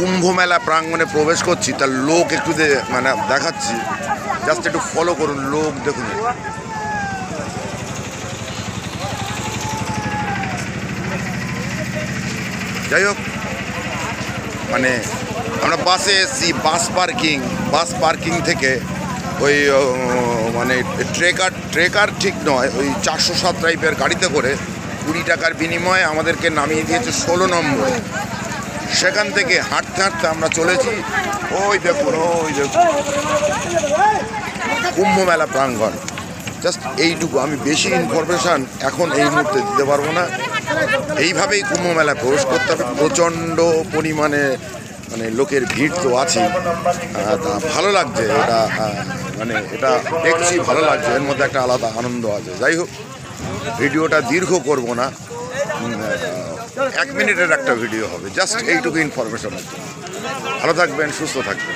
কুম্ভ মেলা প্রাঙ্গণে প্রবেশ করছি, তার লোক একটু মানে দেখাচ্ছি, জাস্ট একটু ফলো করুন। লোক দেখুন, যাই হোক, মানে আমরা বাসে এসেছি, বাস পার্কিং থেকে ওই মানে ট্রেকার ঠিক নয়, ওই 407 টাইপের গাড়িতে করে 20 টাকার বিনিময়ে আমাদেরকে নামিয়ে দিয়েছে 16 নম্বরে। সেখান থেকে হাঁটতে হাঁটতে আমরা চলেছি, ওই দেখুন কুম্ভ মেলা প্রাঙ্গণ। জাস্ট এইটুকু, আমি বেশি ইনফরমেশান এখন এই মুহূর্তে দিতে পারবো না। এইভাবেই কুম্ভ মেলায় প্রবেশ করতে হবে। প্রচণ্ড পরিমাণে মানে লোকের ভিড় তো আছে, তা ভালো লাগছে। এটা মানে এটা দেখছি, ভালো লাগছে, এর মধ্যে একটা আলাদা আনন্দ আছে। যাই হোক, ভিডিওটা দীর্ঘ করব না, 1 মিনিটের একটা ভিডিও হবে, জাস্ট এইটুকু ইনফরমেশন আছে। ভালো থাকবেন, সুস্থ থাকবেন।